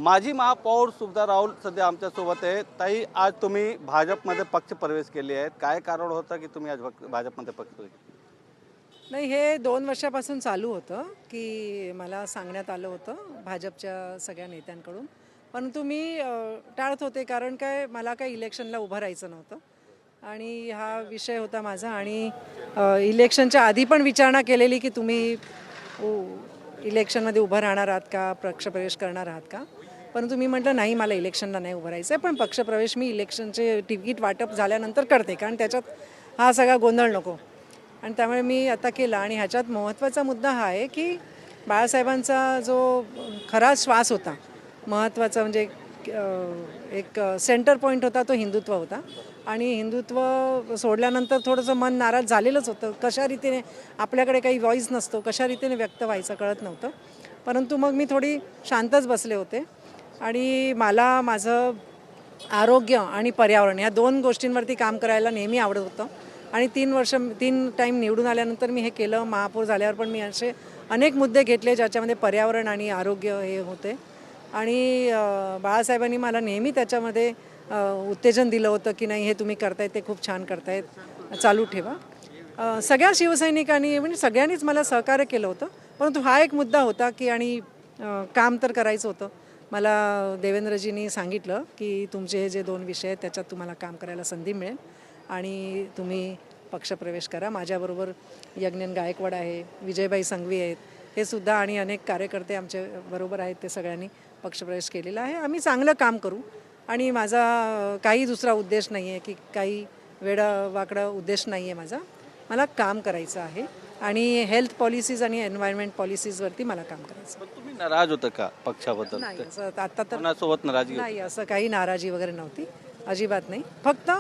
माजी महापौर सुभदा राहुल सध्या आमच्यासोबत आहे. ताई, आज तुम्ही भाजपमध्ये पक्ष प्रवेश केले आहेत, काय कारण होतं की तुम्ही आज भाजपमध्ये पक्ष प्रवेश केले? नाही, हे 2 वर्षापासून चालू होतं की मला सांगण्यात आलं होतं भाजपच्या सगळ्या नेत्यांकडून, परंतु मी टाळत होते. कारण काय, मला काय इलेक्शनला उभं राहायचं नव्हतं आणि हा विषय होता माझा. आणि इलेक्शनच्या आधी पण विचारणा केलेली की तुम्ही इलेक्शनमध्ये उभं राहणार आहात का, पक्षप्रवेश करणार आहात का. परंतु मी म्हटलं नाही, मला इलेक्शनला नाही उभं राहायचं आहे, पण पक्षप्रवेश मी इलेक्शनचे तिकीट वाटप झाल्यानंतर करते, कारण त्याच्यात हा सगळा गोंधळ नको. आणि त्यामुळे मी आता केला. आणि ह्याच्यात महत्त्वाचा मुद्दा हा आहे की बाळासाहेबांचा जो खरा श्वास होता, महत्त्वाचा म्हणजे एक सेंटर पॉईंट होता, तो हिंदुत्व होता. आणि हिंदुत्व सोडल्यानंतर थोडंसं मन नाराज झालेलंच होतं. कशा रीतीने आपल्याकडे काही व्हॉईस नसतो, कशा रीतीने व्यक्त व्हायचं कळत नव्हतं. परंतु मग मी थोडी शांतच बसले होते आणि मला माझं आरोग्य आणि पर्यावरण या 2 गोष्टींवरती काम करायला नेहमी आवडत होतं. आणि 3 टाईम निवडून आल्यानंतर मी हे केलं. महापौर झाल्यावर पण मी असे अनेक मुद्दे घेतले ज्याच्यामध्ये पर्यावरण आणि आरोग्य हे होते. आणि बाळासाहेबांनी मला नेहमी त्याच्यामध्ये उत्तेजन दिलं होतं की नाही, हे तुम्ही करतायत ते खूप छान करतायत, चालू ठेवा. सगळ्या शिवसैनिकांनी म्हणजे सगळ्यांनीच मला सहकार्य केलं होतं. परंतु हा एक मुद्दा होता की आणि काम तर करायचं होतं. मला देवेंद्रजींनी सांगितलं की तुमचे हे जे 2 विषय आहेत त्याच्यात तुम्हाला काम करायला संधी मिळेल आणि तुम्ही पक्षप्रवेश करा. माझ्याबरोबर यज्ञन गायकवाड आहे, विजयबाई संघवी आहेत, हे सुद्धा, आणि अनेक कार्यकर्ते आमच्या बरोबर आहेत. ते सगळ्यांनी पक्षप्रवेश केलेला आहे. आम्ही चांगलं काम करू. आणि माझा काही दुसरा उद्देश नाही आहे की काही वेडावाकडा उद्देश नाही आहे माझा. मला काम करायचं आहे आणि हेल्थ पॉलिसीज आणि एन्व्हायरमेंट पॉलिसीजवरती मला काम करायचं. पण तुम्ही नाराज होतं का पक्षाबद्दल? नाही, असं आता तर कोणासोबत नाराजी होती? नाही, असं काही नाराजी वगैरे नव्हती, अजिबात नाही. फक्त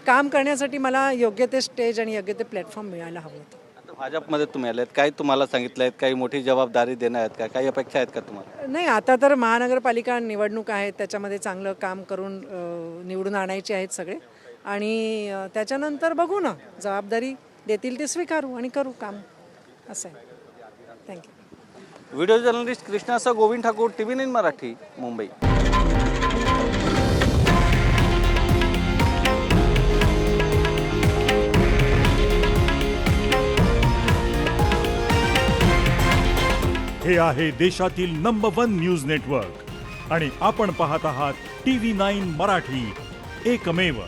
काम करण्यासाठी मला योग्य ते स्टेज आणि योग्य ते प्लॅटफॉर्म मिळायला हवं होतं. आता भाजपमध्ये तुम्ही आलेत, काही तुम्हाला सांगितलं आहेत, काही मोठी जबाबदारी देणार आहेत का, काही अपेक्षा आहेत का तुम्हाला? नाही, आता तर महानगरपालिका निवडणूक आहेत, त्याच्यामध्ये चांगलं काम करून निवडून आणायचे आहेत सगळे. आणि त्याच्यानंतर बघू ना, जबाबदारी देतील ते स्वीकारू आणि करू काम, असं आहे. थँक्यू. व्हिडिओ जर्नलिस्ट कृष्णासह गोविंद ठाकूर, TV9 मराठी, मुंबई. हे आहे देशातील नंबर 1 न्यूज नेटवर्क आणि आपण पाहत आहात TV9 मराठी, एकमेव.